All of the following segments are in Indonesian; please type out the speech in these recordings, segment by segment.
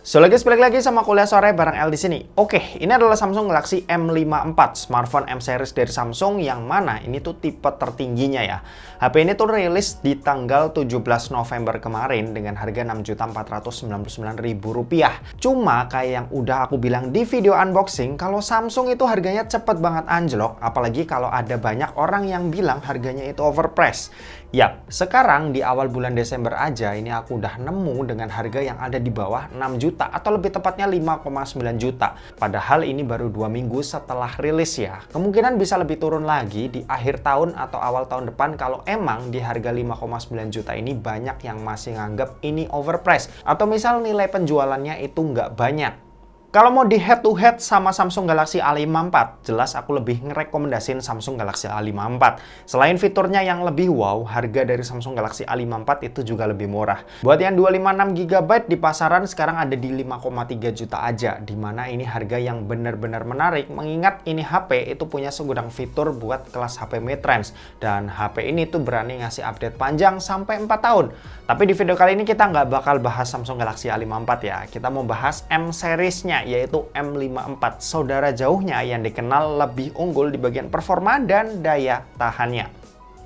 So guys, balik lagi sama Kuliah Sore bareng El di sini. Oke, ini adalah Samsung Galaxy M54, smartphone M series dari Samsung yang mana ini tuh tipe tertingginya ya. HP ini tuh rilis di tanggal 17 November kemarin dengan harga Rp6.499.000. Cuma kayak yang udah aku bilang di video unboxing, kalau Samsung itu harganya cepet banget anjlok, apalagi kalau ada banyak orang yang bilang harganya itu overpriced. Yap, sekarang di awal bulan Desember aja ini aku udah nemu dengan harga yang ada di bawah 6 juta atau lebih tepatnya 5,9 juta. Padahal ini baru 2 minggu setelah rilis ya. Kemungkinan bisa lebih turun lagi di akhir tahun atau awal tahun depan kalau emang di harga 5,9 juta ini banyak yang masih nganggap ini overpriced. Atau misal nilai penjualannya itu nggak banyak. Kalau mau di head to head sama Samsung Galaxy A54, jelas aku lebih ngerekomendasiin Samsung Galaxy A54. Selain fiturnya yang lebih wow, harga dari Samsung Galaxy A54 itu juga lebih murah. Buat yang 256GB di pasaran sekarang ada di 5,3 juta aja, dimana ini harga yang benar-benar menarik, mengingat ini HP itu punya segudang fitur buat kelas HP mid-range, dan HP ini tuh berani ngasih update panjang sampai 4 tahun. Tapi di video kali ini kita nggak bakal bahas Samsung Galaxy A54 ya, kita mau bahas M seriesnya, yaitu M54, saudara jauhnya yang dikenal lebih unggul di bagian performa dan daya tahannya.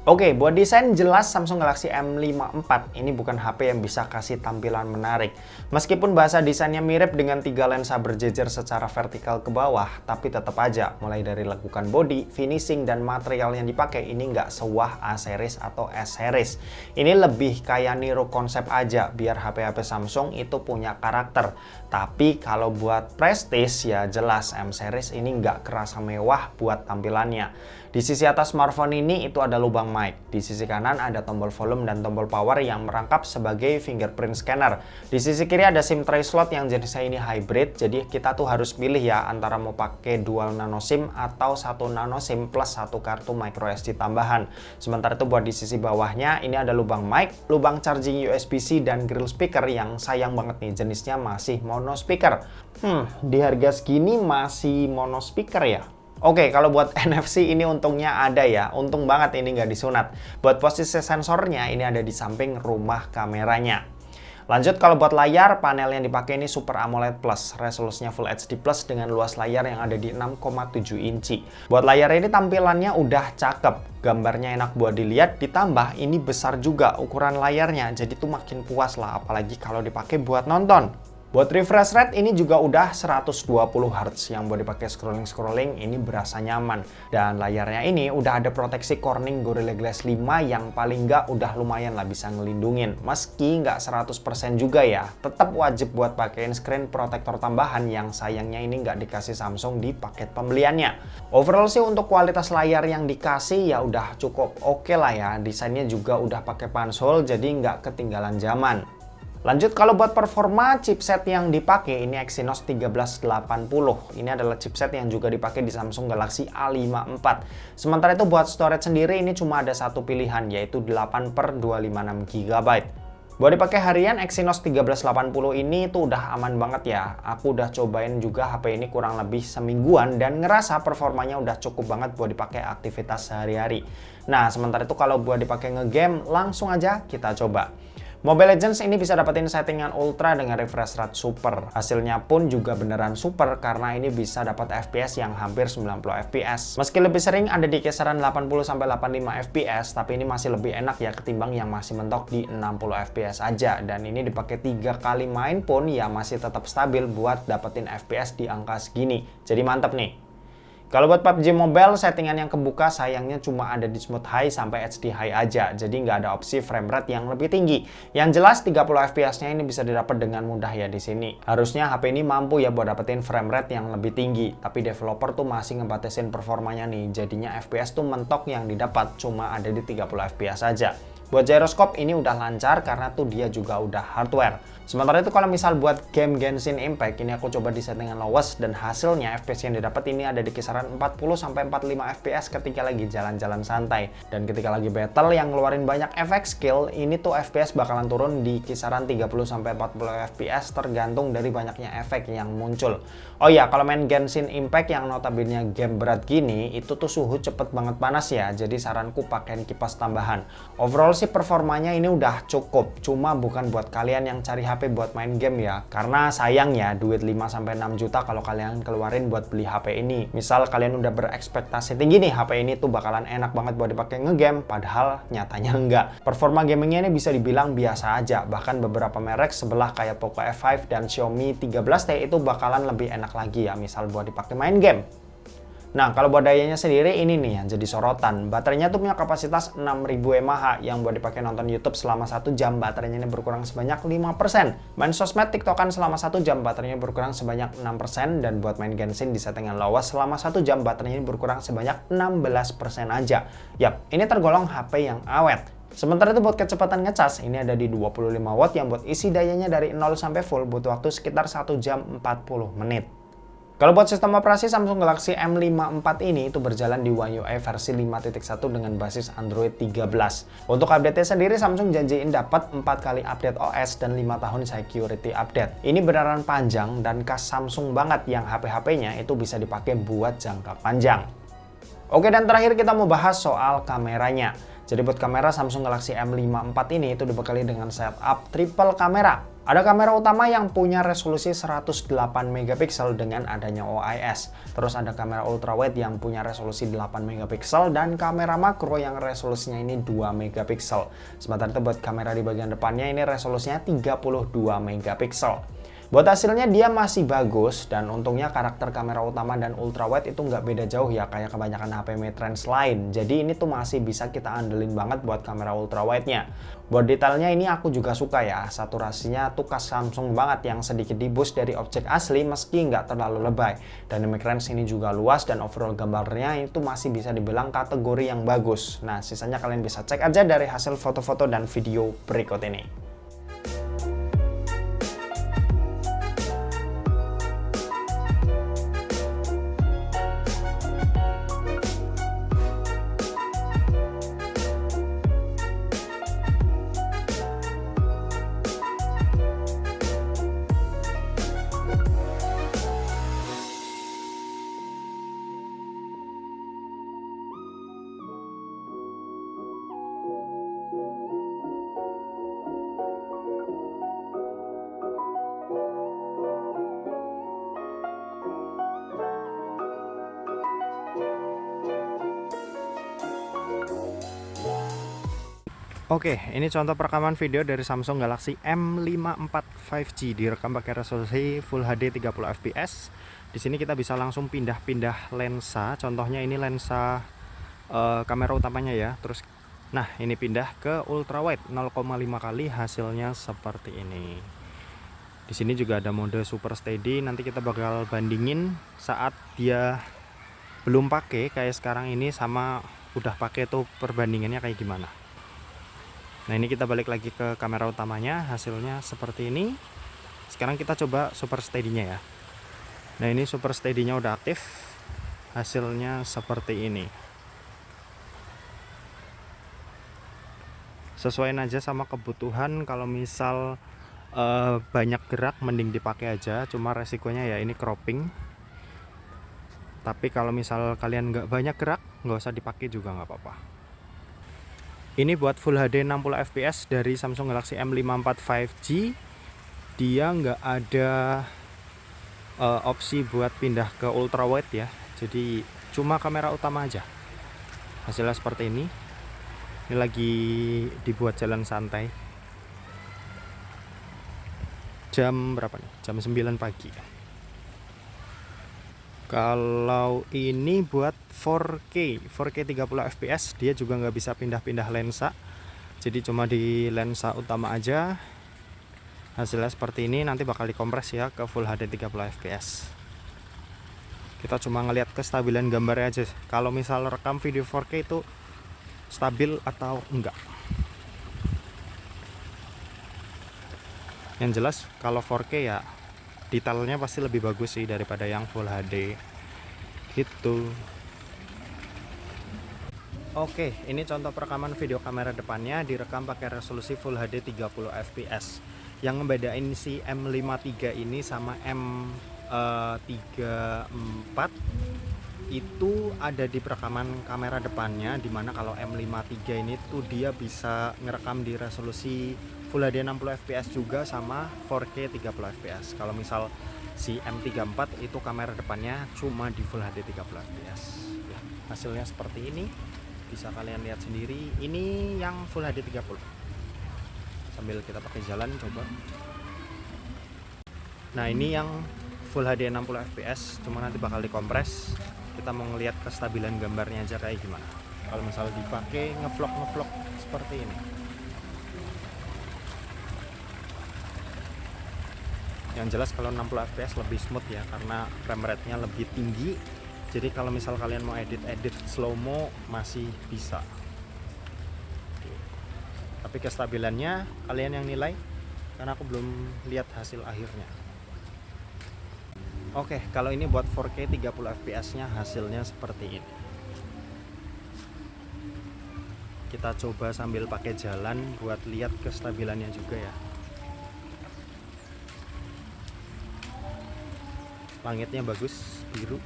Oke, buat desain jelas Samsung Galaxy M54 ini bukan HP yang bisa kasih tampilan menarik. Meskipun bahasa desainnya mirip dengan 3 lensa berjejer secara vertikal ke bawah, tapi tetap aja mulai dari lekukan body, finishing, dan material yang dipakai ini nggak sewah A series atau S series. Ini lebih kayak niru konsep aja biar HP-HP Samsung itu punya karakter. Tapi kalau buat prestige ya jelas M series ini nggak kerasa mewah buat tampilannya. Di sisi atas smartphone ini itu ada lubang mic. Di sisi kanan ada tombol volume dan tombol power yang merangkap sebagai fingerprint scanner. Di sisi kiri ada SIM tray slot yang jenisnya ini hybrid. Jadi kita tuh harus pilih ya antara mau pakai dual nano SIM atau 1 nano SIM plus 1 kartu micro SD tambahan. Sementara itu buat di sisi bawahnya ini ada lubang mic, lubang charging USB-C dan grill speaker yang sayang banget nih jenisnya masih mono speaker. Di harga segini masih mono speaker ya? Oke, kalau buat NFC ini untungnya ada ya, untung banget ini nggak disunat. Buat posisi sensornya ini ada di samping rumah kameranya. Lanjut kalau buat layar, panel yang dipakai ini Super AMOLED Plus, resolusinya Full HD Plus dengan luas layar yang ada di 6,7 inci. Buat layar ini tampilannya udah cakep, gambarnya enak buat dilihat, ditambah ini besar juga ukuran layarnya, jadi tuh makin puas lah, apalagi kalau dipakai buat nonton. Buat refresh rate ini juga udah 120 Hz yang buat dipakai scrolling-scrolling ini berasa nyaman. Dan layarnya ini udah ada proteksi Corning Gorilla Glass 5 yang paling nggak udah lumayan lah bisa ngelindungin. Meski nggak 100% juga ya, tetap wajib buat pakein screen protector tambahan yang sayangnya ini nggak dikasih Samsung di paket pembeliannya. Overall sih untuk kualitas layar yang dikasih ya udah cukup oke lah ya. Desainnya juga udah pakai punch-hole jadi nggak ketinggalan zaman. Lanjut kalau buat performa, chipset yang dipakai ini Exynos 1380. Ini adalah chipset yang juga dipakai di Samsung Galaxy A54. Sementara itu buat storage sendiri ini cuma ada satu pilihan yaitu 8/256GB. Buat dipakai harian Exynos 1380 ini tuh udah aman banget ya. Aku udah cobain juga HP ini kurang lebih semingguan dan ngerasa performanya udah cukup banget buat dipakai aktivitas sehari-hari. Nah, sementara itu kalau buat dipakai ngegame langsung aja kita coba. Mobile Legends ini bisa dapetin settingan ultra dengan refresh rate super. Hasilnya pun juga beneran super karena ini bisa dapat FPS yang hampir 90 FPS. Meski lebih sering ada di kisaran 80-85 FPS, tapi ini masih lebih enak ya ketimbang yang masih mentok di 60 FPS aja. Dan ini dipakai 3 kali main pun ya masih tetap stabil buat dapetin FPS di angka segini. Jadi mantep nih. Kalau buat PUBG Mobile, settingan yang kebuka sayangnya cuma ada di Smooth High sampai HD High aja, jadi nggak ada opsi frame rate yang lebih tinggi. Yang jelas 30 FPS-nya ini bisa didapat dengan mudah ya di sini. Harusnya HP ini mampu ya buat dapetin frame rate yang lebih tinggi, tapi developer tuh masih ngebatasin performanya nih, jadinya FPS tuh mentok yang didapat cuma ada di 30 FPS aja. Buat gyroscope ini udah lancar karena tuh dia juga udah hardware. Sementara itu kalau misal buat game Genshin Impact ini aku coba di settingan lowest dan hasilnya FPS yang didapat ini ada di kisaran 40-45 FPS ketika lagi jalan-jalan santai. Dan ketika lagi battle yang ngeluarin banyak efek skill, ini tuh FPS bakalan turun di kisaran 30-40 FPS tergantung dari banyaknya efek yang muncul. Oh iya, kalau main Genshin Impact yang notabene game berat gini, itu tuh suhu cepet banget panas ya, jadi saranku pakein kipas tambahan. Overall sih performanya ini udah cukup, cuma bukan buat kalian yang cari HP HP buat main game ya. Karena sayang ya, duit 5-6 juta kalau kalian keluarin buat beli HP ini. Misal kalian udah berekspektasi tinggi nih, HP ini tuh bakalan enak banget buat dipakai ngegame, padahal nyatanya enggak. Performa gamingnya ini bisa dibilang biasa aja. Bahkan beberapa merek sebelah kayak Poco F5 dan Xiaomi 13T itu bakalan lebih enak lagi ya, misal buat dipakai main game. Nah, kalau buat dayanya sendiri ini nih yang jadi sorotan. Baterainya tuh punya kapasitas 6000 mAh yang buat dipakai nonton YouTube selama 1 jam baterainya ini berkurang sebanyak 5%. Main sosmed TikTokan selama 1 jam baterainya berkurang sebanyak 6% dan buat main Genshin di settingan lawas selama 1 jam baterainya ini berkurang sebanyak 16% aja. Yap, ini tergolong HP yang awet. Sementara itu buat kecepatan ngecas ini ada di 25 watt yang buat isi dayanya dari 0 sampai full butuh waktu sekitar 1 jam 40 menit. Kalau buat sistem operasi Samsung Galaxy M54 ini itu berjalan di One UI versi 5.1 dengan basis Android 13. Untuk update-nya sendiri Samsung janjiin dapat 4 kali update OS dan 5 tahun security update. Ini beneran panjang dan khas Samsung banget yang HP-HP-nya itu bisa dipakai buat jangka panjang. Oke, dan terakhir kita mau bahas soal kameranya. Jadi buat kamera Samsung Galaxy M54 ini itu dibekali dengan setup triple kamera. Ada kamera utama yang punya resolusi 108 megapiksel dengan adanya OIS. Terus ada kamera ultrawide yang punya resolusi 8 megapiksel dan kamera makro yang resolusinya ini 2 megapiksel. Sementara itu buat kamera di bagian depannya ini resolusinya 32 megapiksel. Buat hasilnya dia masih bagus dan untungnya karakter kamera utama dan ultrawide itu nggak beda jauh ya kayak kebanyakan HP mid-range lain. Jadi ini tuh masih bisa kita andelin banget buat kamera ultrawide-nya. Buat detailnya ini aku juga suka ya, saturasinya tuh khas Samsung banget yang sedikit diboost dari objek asli meski nggak terlalu lebay. Dynamic range ini juga luas dan overall gambarnya itu masih bisa dibilang kategori yang bagus. Nah sisanya kalian bisa cek aja dari hasil foto-foto dan video berikut ini. Oke, ini contoh perekaman video dari Samsung Galaxy M54 5G direkam pakai resolusi Full HD 30 fps. Di sini kita bisa langsung pindah-pindah lensa. Contohnya ini lensa kamera utamanya ya. Terus, nah ini pindah ke ultrawide 0,5 kali hasilnya seperti ini. Di sini juga ada mode super steady. Nanti kita bakal bandingin saat dia belum pakai kayak sekarang ini sama udah pakai tuh perbandingannya kayak gimana. Nah ini kita balik lagi ke kamera utamanya, hasilnya seperti ini. Sekarang kita coba super steady-nya ya. Nah ini super steady-nya udah aktif, hasilnya seperti ini. Sesuaiin aja sama kebutuhan, kalau misal banyak gerak mending dipakai aja, cuma resikonya ya ini cropping. Tapi kalau misal kalian nggak banyak gerak, nggak usah dipakai juga nggak apa-apa. Ini buat Full HD 60 fps dari Samsung Galaxy M54 5G. Dia nggak ada opsi buat pindah ke ultrawide ya. Jadi cuma kamera utama aja. Hasilnya seperti ini. Ini lagi dibuat jalan santai. Jam berapa nih? Jam 9 pagi. Kalau ini buat 4K 30 fps, dia juga nggak bisa pindah-pindah lensa, jadi cuma di lensa utama aja. Hasilnya seperti ini, nanti bakal dikompres ya ke Full HD 30 fps. Kita cuma ngelihat kestabilan gambarnya aja, kalau misal rekam video 4K itu stabil atau enggak. Yang jelas kalau 4K ya detailnya pasti lebih bagus sih daripada yang Full HD gitu. Oke, ini contoh perekaman video kamera depannya direkam pakai resolusi Full HD 30 fps. Yang ngebedain si M53 ini sama M34 itu ada di perekaman kamera depannya, dimana kalau M53 ini tuh dia bisa ngerekam di resolusi Full HD 60 fps juga sama 4K 30 fps. Kalau misal si M34 itu kamera depannya cuma di Full HD 30 fps. Ya, hasilnya seperti ini. Bisa kalian lihat sendiri. Ini yang Full HD 30. Sambil kita pakai jalan coba. Nah, ini yang Full HD 60 fps, cuma nanti bakal dikompres. Kita mau ngelihat kestabilan gambarnya aja kayak gimana. Kalau misal dipakai ngevlog seperti ini. Yang jelas kalau 60 fps lebih smooth ya, karena frame rate-nya lebih tinggi. Jadi kalau misal kalian mau edit slow-mo masih bisa. Tapi kestabilannya kalian yang nilai, karena aku belum lihat hasil akhirnya. Oke, kalau ini buat 4K 30 fps-nya hasilnya seperti ini. Kita coba sambil pakai jalan buat lihat kestabilannya juga ya. Langitnya bagus, biru.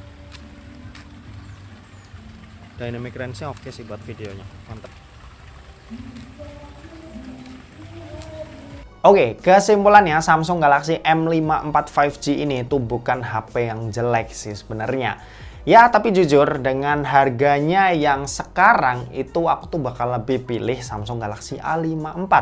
Dynamic range-nya oke sih buat videonya, mantap. Oke, kesimpulannya Samsung Galaxy M54 5G ini tuh bukan HP yang jelek sih sebenarnya. Ya, tapi jujur dengan harganya yang sekarang itu aku tuh bakal lebih pilih Samsung Galaxy A54.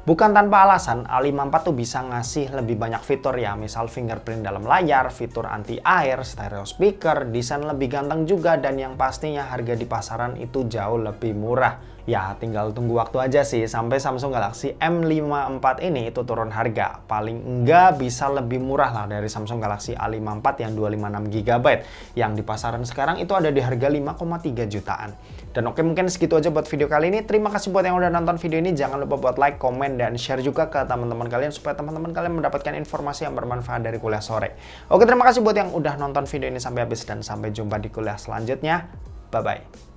Bukan tanpa alasan, A54 tuh bisa ngasih lebih banyak fitur ya, misal fingerprint dalam layar, fitur anti air, stereo speaker, desain lebih ganteng juga, dan yang pastinya harga di pasaran itu jauh lebih murah. Ya, tinggal tunggu waktu aja sih sampai Samsung Galaxy M54 ini itu turun harga. Paling enggak bisa lebih murah lah dari Samsung Galaxy A54 yang 256GB. Yang di pasaran sekarang itu ada di harga 5,3 jutaan. Dan oke, mungkin segitu aja buat video kali ini. Terima kasih buat yang udah nonton video ini. Jangan lupa buat like, komen, dan share juga ke teman-teman kalian supaya teman-teman kalian mendapatkan informasi yang bermanfaat dari kuliah sore. Oke, terima kasih buat yang udah nonton video ini sampai habis dan sampai jumpa di kuliah selanjutnya. Bye-bye.